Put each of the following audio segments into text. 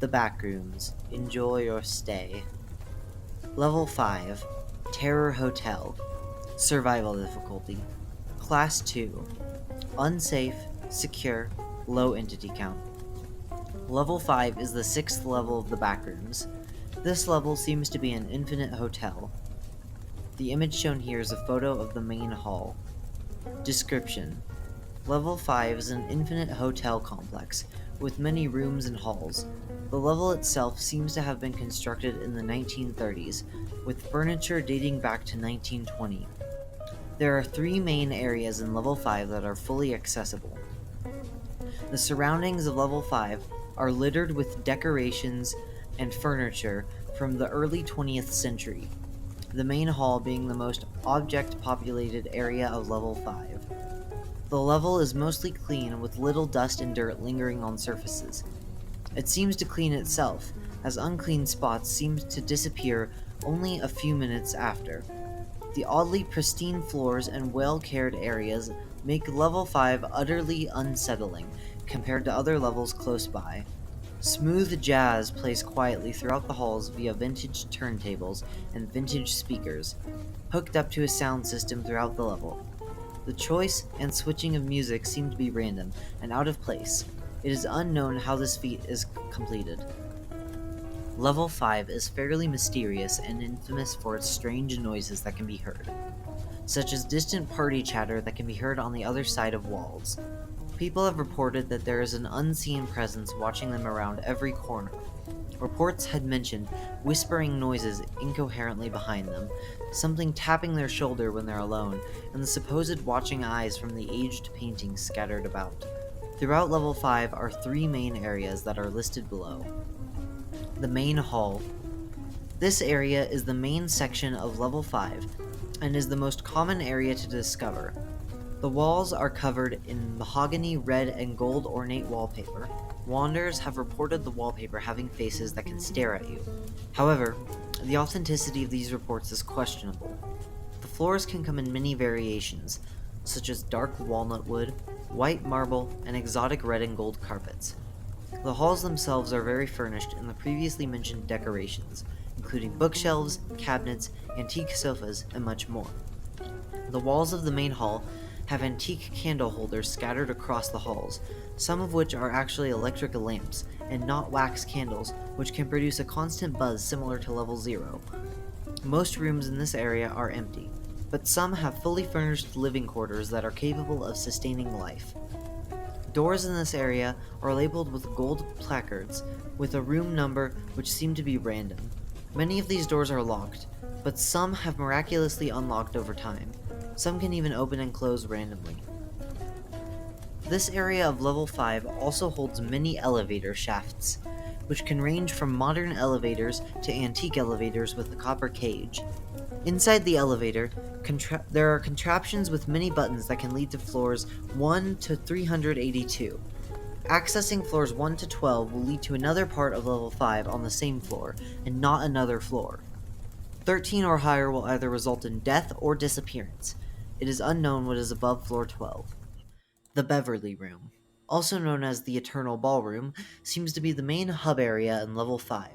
The Backrooms. Enjoy your stay. Level 5. Terror Hotel. Survival difficulty. Class 2. Unsafe, secure, low entity count. Level 5 is the 6th level of the Backrooms. This level seems to be an infinite hotel. The image shown here is a photo of the main hall. Description: Level 5 is an infinite hotel complex, with many rooms and halls. The level itself seems to have been constructed in the 1930s, with furniture dating back to 1920. There are 3 main areas in Level 5 that are fully accessible. The surroundings of Level 5 are littered with decorations and furniture from the early 20th century, the main hall being the most object-populated area of Level 5. The level is mostly clean, with little dust and dirt lingering on surfaces. It seems to clean itself, as unclean spots seem to disappear only a few minutes after. The oddly pristine floors and well-cared areas make Level 5 utterly unsettling compared to other levels close by. Smooth jazz plays quietly throughout the halls via vintage turntables and vintage speakers, hooked up to a sound system throughout the level. The choice and switching of music seem to be random and out of place. It is unknown how this feat is completed. Level 5 is fairly mysterious and infamous for its strange noises that can be heard, such as distant party chatter that can be heard on the other side of walls. People have reported that there is an unseen presence watching them around every corner. Reports had mentioned whispering noises incoherently behind them, something tapping their shoulder when they're alone, and the supposed watching eyes from the aged paintings scattered about. Throughout Level 5 are 3 main areas that are listed below. The main hall. This area is the main section of Level 5 and is the most common area to discover. The walls are covered in mahogany red and gold ornate wallpaper. Wanderers have reported the wallpaper having faces that can stare at you. However, the authenticity of these reports is questionable. The floors can come in many variations, such as dark walnut wood, white marble, and exotic red and gold carpets. The halls themselves are very furnished in the previously mentioned decorations, including bookshelves, cabinets, antique sofas, and much more. The walls of the main hall have antique candle holders scattered across the halls, some of which are actually electric lamps and not wax candles, which can produce a constant buzz similar to Level 0. Most rooms in this area are empty, but some have fully furnished living quarters that are capable of sustaining life. Doors in this area are labeled with gold placards with a room number which seem to be random. Many of these doors are locked, but some have miraculously unlocked over time. Some can even open and close randomly. This area of Level 5 also holds many elevator shafts, which can range from modern elevators to antique elevators with a copper cage. Inside the elevator, there are contraptions with many buttons that can lead to floors 1 to 382. Accessing floors 1 to 12 will lead to another part of Level 5 on the same floor, and not another floor. 13 or higher will either result in death or disappearance. It is unknown what is above floor 12. The Beverly Room, also known as the Eternal Ballroom, seems to be the main hub area in Level 5.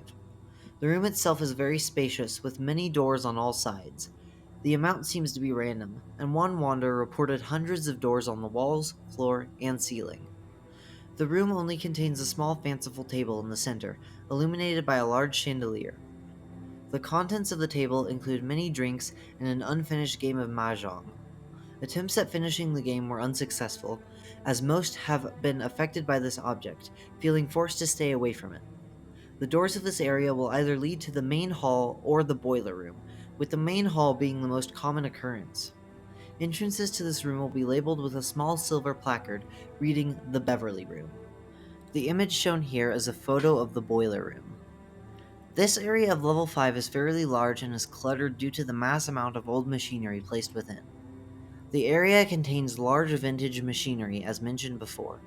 The room itself is very spacious, with many doors on all sides. The amount seems to be random, and one wanderer reported hundreds of doors on the walls, floor, and ceiling. The room only contains a small fanciful table in the center, illuminated by a large chandelier. The contents of the table include many drinks and an unfinished game of mahjong. Attempts at finishing the game were unsuccessful, as most have been affected by this object, feeling forced to stay away from it. The doors of this area will either lead to the main hall or the boiler room, with the main hall being the most common occurrence. Entrances to this room will be labeled with a small silver placard reading "The Beverly Room." The image shown here is a photo of the boiler room. This area of Level 5 is fairly large and is cluttered due to the mass amount of old machinery placed within. The area contains large vintage machinery, as mentioned before,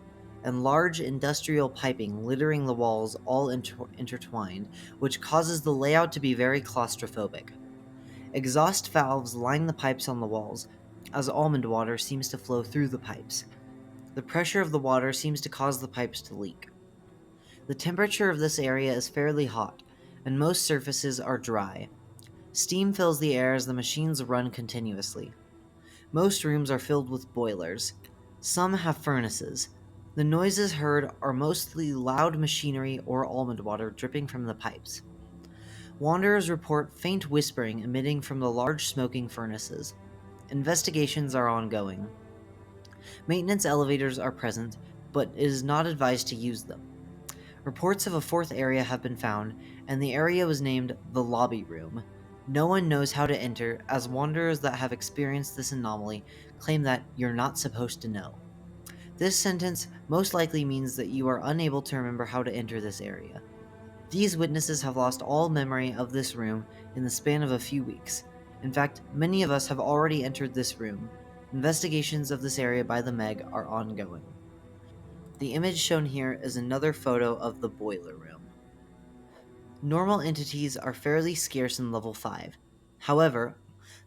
and large industrial piping littering the walls all intertwined, which causes the layout to be very claustrophobic. Exhaust valves line the pipes on the walls, as almond water seems to flow through the pipes. The pressure of the water seems to cause the pipes to leak. The temperature of this area is fairly hot, and most surfaces are dry. Steam fills the air as the machines run continuously. Most rooms are filled with boilers. Some have furnaces. The noises heard are mostly loud machinery or almond water dripping from the pipes. Wanderers report faint whispering emitting from the large smoking furnaces. Investigations are ongoing. Maintenance elevators are present, but it is not advised to use them. Reports of a fourth area have been found, and the area was named the Lobby Room. No one knows how to enter, as wanderers that have experienced this anomaly claim that you're not supposed to know. This sentence most likely means that you are unable to remember how to enter this area. These witnesses have lost all memory of this room in the span of a few weeks. In fact, many of us have already entered this room. Investigations of this area by the Meg are ongoing. The image shown here is another photo of the boiler room. Normal entities are fairly scarce in level 5. However,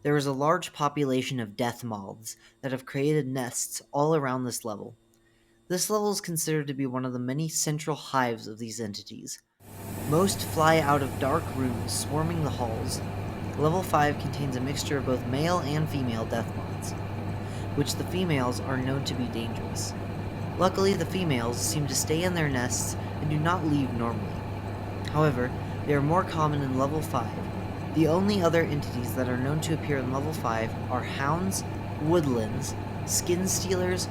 there is a large population of death moths that have created nests all around this level. This level is considered to be one of the many central hives of these entities. Most fly out of dark rooms swarming the halls. Level 5 contains a mixture of both male and female death moths, which the females are known to be dangerous. Luckily, the females seem to stay in their nests and do not leave normally. However, they are more common in level 5. The only other entities that are known to appear in level 5 are hounds, woodlands, skin stealers,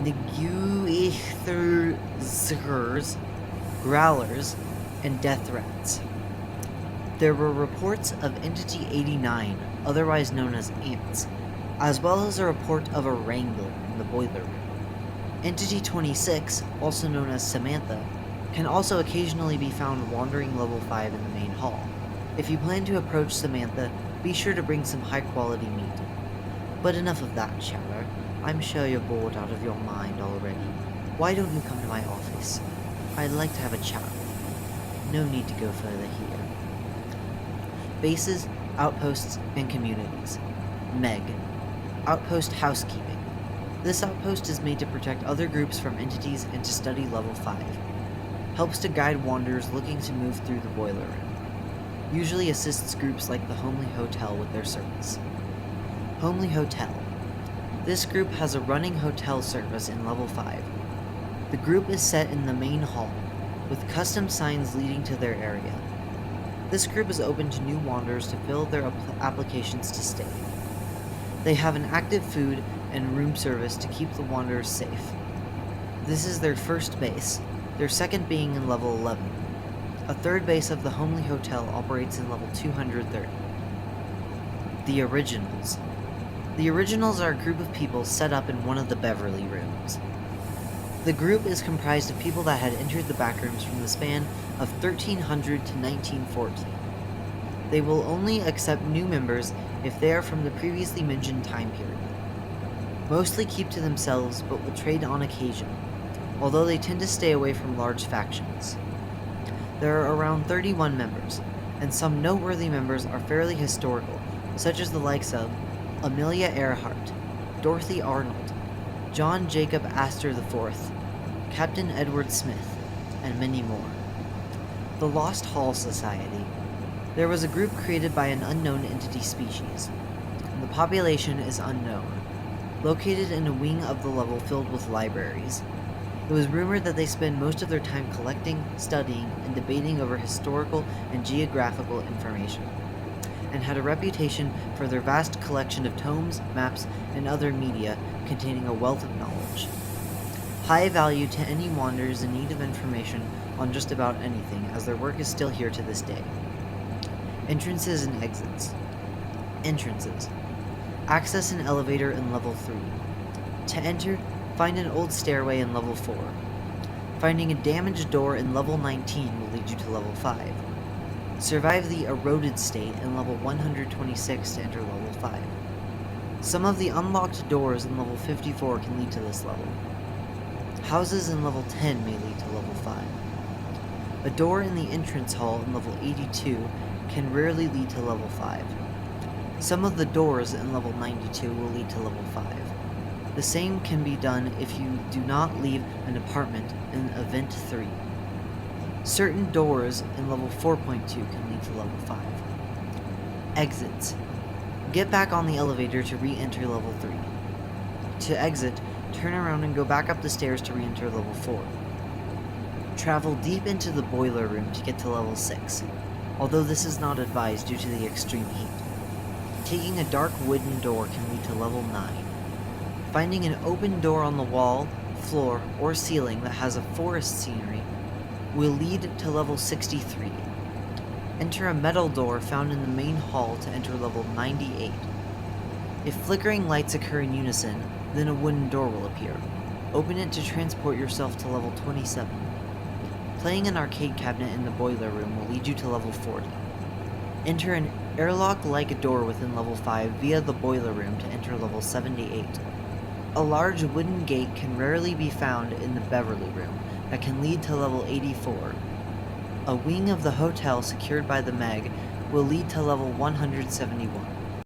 Niguithers, growlers, and death rats. There were reports of Entity 89, otherwise known as ants, as well as a report of a wrangler in the boiler room. Entity 26, also known as Samantha, can also occasionally be found wandering level 5 in the main hall. If you plan to approach Samantha, be sure to bring some high-quality meat. But enough of that chatter. I'm sure you're bored out of your mind already. Why don't you come to my office? I'd like to have a chat with you. No need to go further here. Bases, outposts, and communities. Meg. Outpost housekeeping. This outpost is made to protect other groups from entities and to study level 5. Helps to guide wanderers looking to move through the boiler room. Usually assists groups like the Homely Hotel with their service. Homely Hotel. This group has a running hotel service in level 5. The group is set in the main hall, with custom signs leading to their area. This group is open to new wanderers to fill their applications to stay. They have an active food and room service to keep the wanderers safe. This is their first base, their second being in level 11. A third base of the Homely Hotel operates in level 230. The Originals. The Originals are a group of people set up in one of the Beverly rooms. The group is comprised of people that had entered the Backrooms from the span of 1300 to 1914. They will only accept new members if they are from the previously mentioned time period. Mostly keep to themselves, but will trade on occasion, although they tend to stay away from large factions. There are around 31 members, and some noteworthy members are fairly historical, such as the likes of Amelia Earhart, Dorothy Arnold, John Jacob Astor IV, Captain Edward Smith, and many more. The Lost Hall Society. There was a group created by an unknown entity species. The population is unknown, located in a wing of the level filled with libraries. It was rumored that they spend most of their time collecting, studying, and debating over historical and geographical information, and had a reputation for their vast collection of tomes, maps, and other media containing a wealth of knowledge. High value to any wanderers in need of information on just about anything, as their work is still here to this day. Entrances and exits. Entrances. Access an elevator in level 3. To enter, find an old stairway in level 4. Finding a damaged door in level 19 will lead you to level 5. Survive the eroded state in level 126 to enter level 5. Some of the unlocked doors in level 54 can lead to this level. Houses in level 10 may lead to level 5. A door in the entrance hall in level 82 can rarely lead to level 5. Some of the doors in level 92 will lead to level 5. The same can be done if you do not leave an apartment in Event 3. Certain doors in level 4.2 can lead to level 5. Exits. Get back on the elevator to re-enter level 3. To exit, turn around and go back up the stairs to re-enter level 4. Travel deep into the boiler room to get to level 6, although this is not advised due to the extreme heat. Taking a dark wooden door can lead to level 9. Finding an open door on the wall, floor, or ceiling that has a forest scenery will lead to level 63. Enter a metal door found in the main hall to enter level 98. If flickering lights occur in unison, then a wooden door will appear. Open it to transport yourself to level 27. Playing an arcade cabinet in the boiler room will lead you to level 40. Enter an airlock-like door within level 5 via the boiler room to enter level 78. A large wooden gate can rarely be found in the Beverly room that can lead to level 84. A wing of the hotel secured by the Meg will lead to level 171.